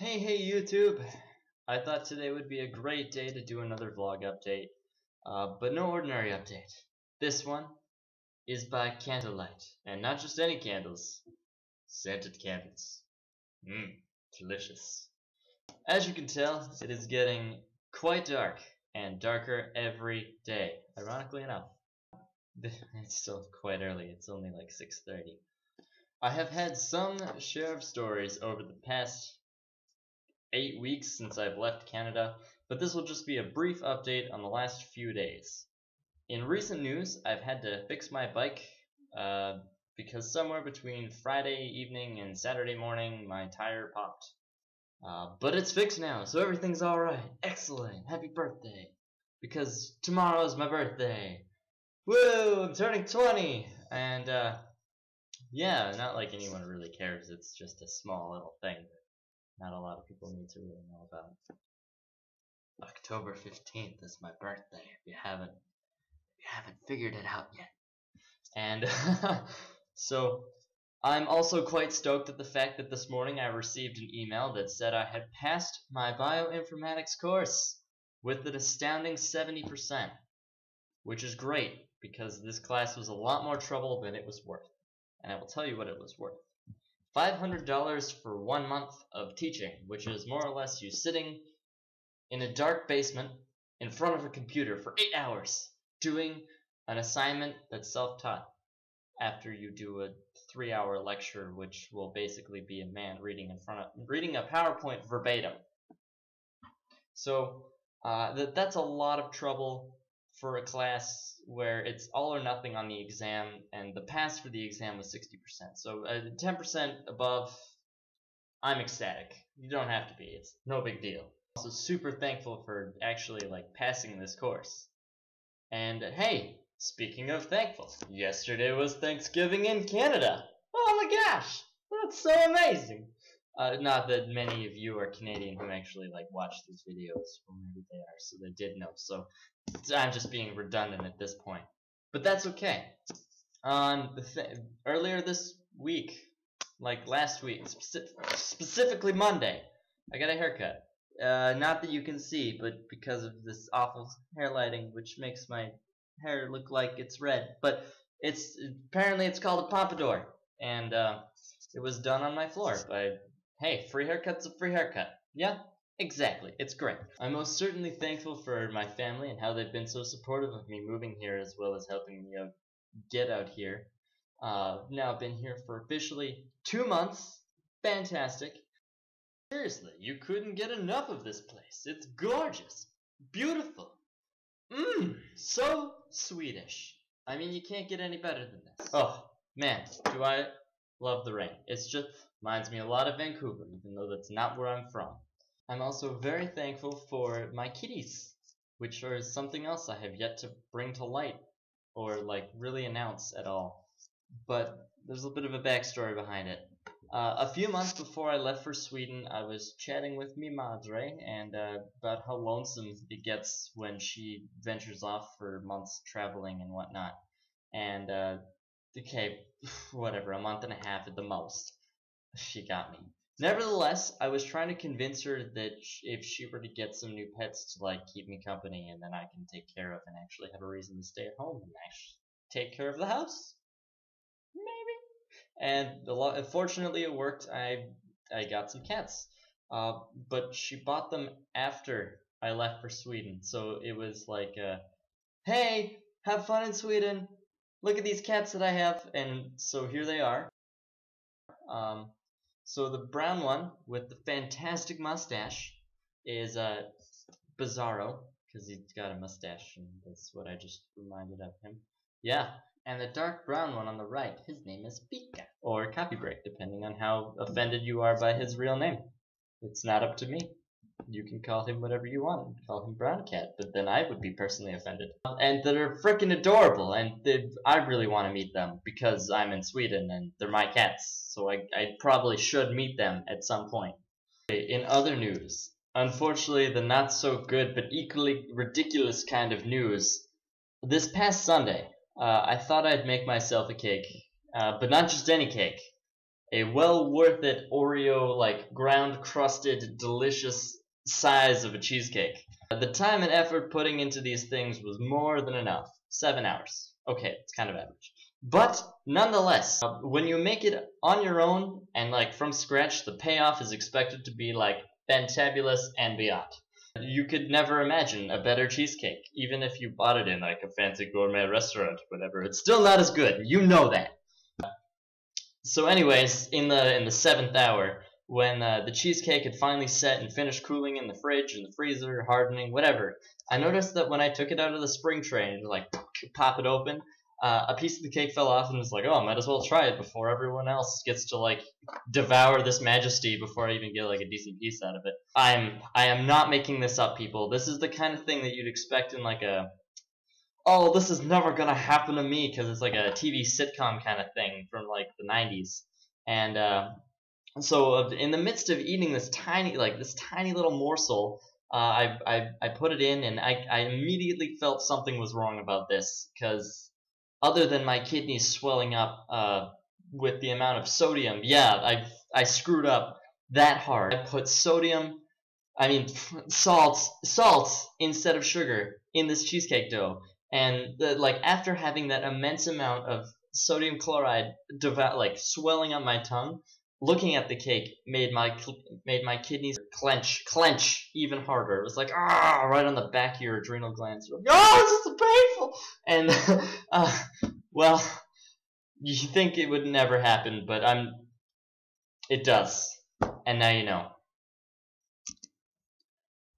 Hey YouTube! I thought today would be a great day to do another vlog update, but no ordinary update. This one is by candlelight, and not just any candles, scented candles. Delicious. As you can tell, it is getting quite dark, and darker every day, ironically enough. It's still quite early, it's only like 6:30. I have had some share of stories over the past 8 weeks since I've left Canada, but this will just be a brief update on the last few days. In recent news, I've had to fix my bike because somewhere between Friday evening and Saturday morning, my tire popped. But it's fixed now, so everything's alright. Excellent. Happy birthday. Because tomorrow is my birthday. Woo! I'm turning 20! And, yeah, not like anyone really cares. It's just a small little thing that not a lot of people need to really know about. October 15th is my birthday, if you haven't figured it out yet. And so I'm also quite stoked at the fact that this morning I received an email that said I had passed my bioinformatics course with an astounding 70%, which is great because this class was a lot more trouble than it was worth. And I will tell you what it was worth. $500 for 1 month of teaching, which is more or less you sitting in a dark basement in front of a computer for 8 hours doing an assignment that's self-taught after you do a 3-hour lecture, which will basically be a man reading a PowerPoint verbatim. So that's a lot of trouble for a class where it's all or nothing on the exam, and the pass for the exam was 60%. So 10% above, I'm ecstatic. You don't have to be. It's no big deal. Also super thankful for actually passing this course. And hey, speaking of thankful, yesterday was Thanksgiving in Canada. Oh my gosh, that's so amazing. Not that many of you are Canadian who actually watch these videos, or maybe they are, so they did know. So I'm just being redundant at this point, but that's okay. Earlier this week, last week, specifically Monday, I got a haircut. Not that you can see, but because of this awful hair lighting, which makes my hair look like it's red. But apparently it's called a pompadour, and it was done on my floor by. Hey, free haircut's a free haircut. Yeah, exactly. It's great. I'm most certainly thankful for my family and how they've been so supportive of me moving here, as well as helping me get out here. Now I've been here for officially 2 months. Fantastic. Seriously, you couldn't get enough of this place. It's gorgeous. Beautiful. So Swedish. I mean, you can't get any better than this. Oh, man, do I love the rain. It's just reminds me a lot of Vancouver, even though that's not where I'm from. I'm also very thankful for my kitties, which are something else I have yet to bring to light or really announce at all. But there's a bit of a backstory behind it. A few months before I left for Sweden, I was chatting with mi madre and about how lonesome it gets when she ventures off for months traveling and whatnot. And okay, whatever, a month and a half at the most. She got me. Nevertheless, I was trying to convince her that if she were to get some new pets to keep me company, and then I can take care of and actually have a reason to stay at home and actually take care of the house, maybe. And fortunately, it worked. I got some cats, but she bought them after I left for Sweden. So it was hey, have fun in Sweden. Look at these cats that I have, and so here they are. So the brown one with the fantastic mustache is Bizarro, because he's got a mustache, and that's what I just reminded of him. Yeah, and the dark brown one on the right, his name is Pika, or Copybreak, depending on how offended you are by his real name. It's not up to me. You can call him whatever you want. Call him Brown Cat, but then I would be personally offended. And they're freaking adorable, and I really want to meet them because I'm in Sweden and they're my cats, so I probably should meet them at some point. In other news, unfortunately the not so good but equally ridiculous kind of news, this past Sunday, I thought I'd make myself a cake, but not just any cake. A well worth it Oreo, like ground crusted, delicious size of a cheesecake. The time and effort putting into these things was more than enough. 7 hours. Okay, it's kind of average. But nonetheless, when you make it on your own and like from scratch, the payoff is expected to be like fantabulous and beyond. You could never imagine a better cheesecake, even if you bought it in like a fancy gourmet restaurant or whatever. It's still not as good. You know that. So, anyways, in the 7th hour, when the cheesecake had finally set and finished cooling in the fridge and the freezer, hardening, whatever, I noticed that when I took it out of the spring tray and like pop it open, a piece of the cake fell off and was like, oh, I might as well try it before everyone else gets to like devour this majesty before I even get like a decent piece out of it. I am not making this up, people. This is the kind of thing that you'd expect in like a, oh, this is never gonna happen to me, because it's like a TV sitcom kind of thing from like the 90s. And so in the midst of eating this tiny little morsel, I put it in, and I immediately felt something was wrong about this, because other than my kidneys swelling up with the amount of sodium, yeah, I screwed up that hard. I put salt instead of sugar in this cheesecake dough, and after having that immense amount of sodium chloride swelling up my tongue, looking at the cake made my kidneys clench even harder. It was like, right on the back of your adrenal glands. Oh, this is painful. And well, you think it would never happen, but it does, and now you know.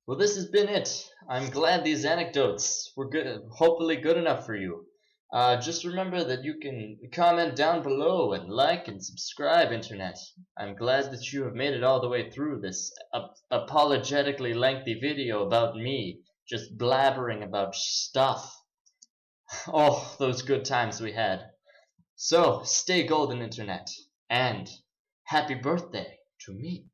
Well, this has been it. I'm glad these anecdotes were hopefully good enough for you. Just remember that you can comment down below and like and subscribe, Internet. I'm glad that you have made it all the way through this apologetically lengthy video about me just blabbering about stuff. Oh, those good times we had. So, stay golden, Internet, and happy birthday to me.